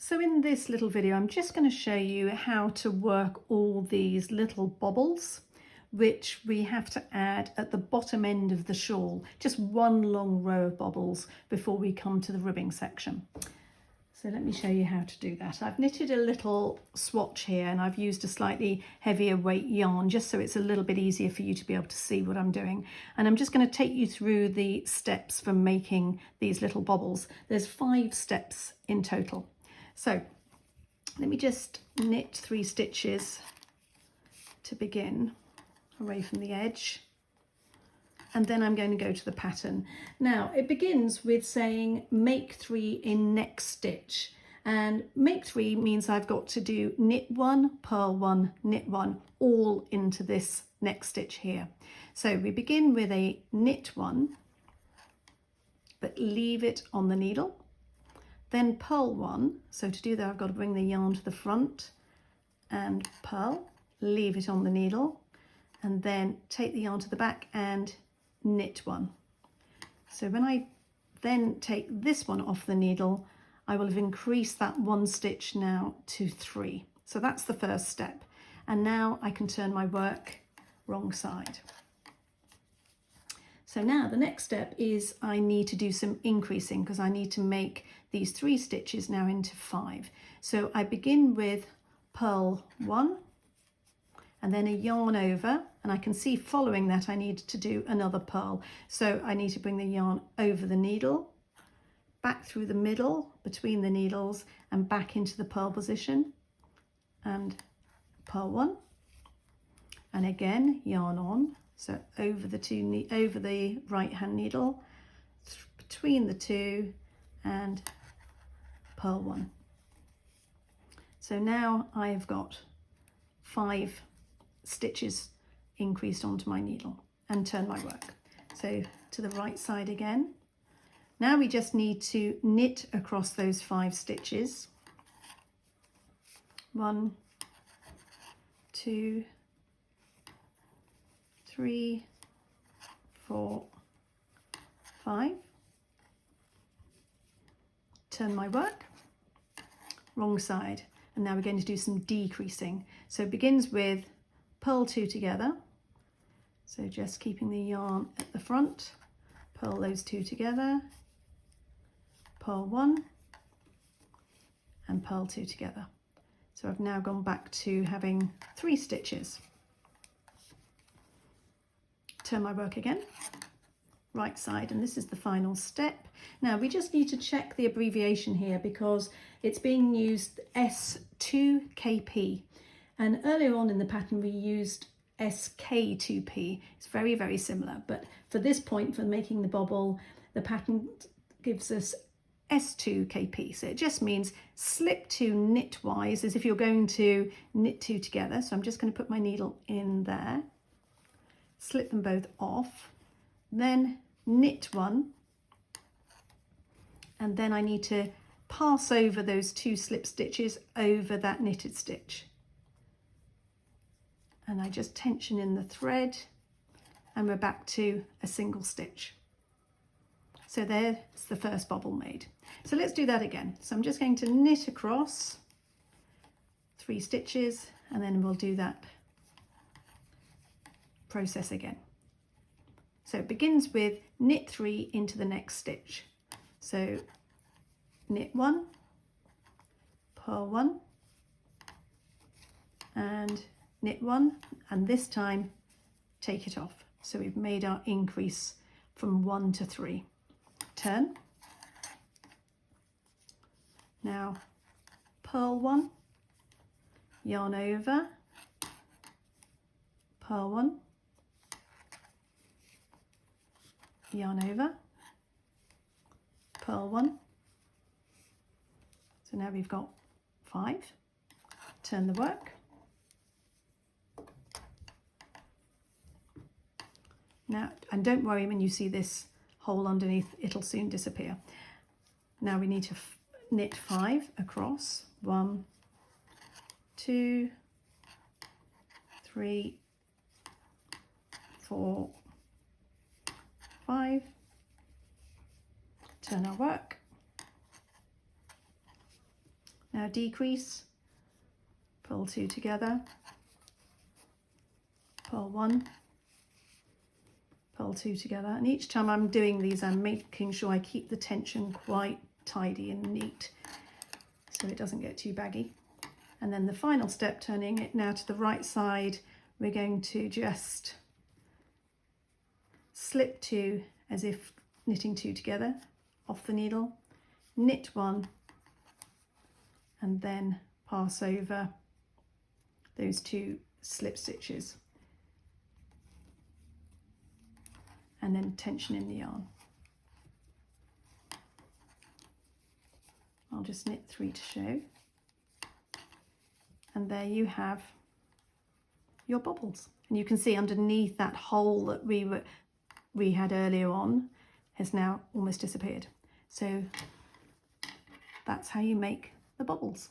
So in this little video, I'm just going to show you how to work all these little bobbles, which we have to add at the bottom end of the shawl, just one long row of bobbles before we come to the ribbing section. So let me show you how to do that. I've knitted a little swatch here and I've used a slightly heavier weight yarn just so it's a little bit easier for you to be able to see what I'm doing. And I'm just going to take you through the steps for making these little bobbles. There's 5 steps in total. So let me just knit 3 stitches to begin away from the edge, and then I'm going to go to the pattern. Now it begins with saying make 3 in next stitch, and make 3 means I've got to do knit 1, purl 1, knit 1 all into this next stitch here. So we begin with a knit 1 but leave it on the needle, then purl 1. So to do that I've got to bring the yarn to the front and purl, leave it on the needle, and then take the yarn to the back and knit 1. So when I then take this one off the needle, I will have increased that 1 stitch now to 3. So that's the first step. And now I can turn my work wrong side. So now the next step is I need to do some increasing because I need to make these 3 stitches now into 5. So I begin with purl 1 and then a yarn over, and I can see following that I need to do another purl. So I need to bring the yarn over the needle, back through the middle between the needles and back into the purl position, and purl 1, and again yarn on. So over the right hand needle, between the 2 and purl 1. So now I've got 5 stitches increased onto my needle, and turn my work. So to the right side again. Now we just need to knit across those 5 stitches. 1, 2, 3, 4, 5. Turn my work, wrong side, and now we're going to do some decreasing. So it begins with purl 2 together, so just keeping the yarn at the front, purl those 2 together, purl 1 and purl 2 together. So I've now gone back to having 3 stitches. Turn my work again, right side, and this is the final step. Now we just need to check the abbreviation here because it's being used S2KP, and earlier on in the pattern we used SK2P. It's very, very similar, but for this point, for making the bobble, the pattern gives us S2KP. So it just means slip 2 knitwise, as if you're going to knit 2 together. So I'm just going to put my needle in there, slip them both off, then knit 1, and then I need to pass over those 2 slip stitches over that knitted stitch, and I just tension in the thread and we're back to a single stitch. So there's the first bobble made. So let's do that again. So I'm just going to knit across 3 stitches and then we'll do that process again. So it begins with knit 3 into the next stitch. So knit 1, purl 1 and knit 1, and this time take it off. So we've made our increase from 1 to 3. Turn. Now purl 1, yarn over, purl 1, yarn over, purl 1. So now we've got 5. Turn the work. Now, and don't worry when you see this hole underneath, it'll soon disappear. Now we need to knit 5 across. 1, 2, 3, 4, 5. Turn our work. Now decrease, pull 2 together, pull 1, pull 2 together, and each time I'm doing these I'm making sure I keep the tension quite tidy and neat so it doesn't get too baggy. And then the final step, turning it now to the right side, we're going to just slip 2 as if knitting 2 together off the needle, knit 1, and then pass over those 2 slip stitches, and then tension in the yarn. I'll just knit 3 to show, and there you have your bobbles. And you can see underneath that hole that we had earlier on has now almost disappeared. So that's how you make the bobbles.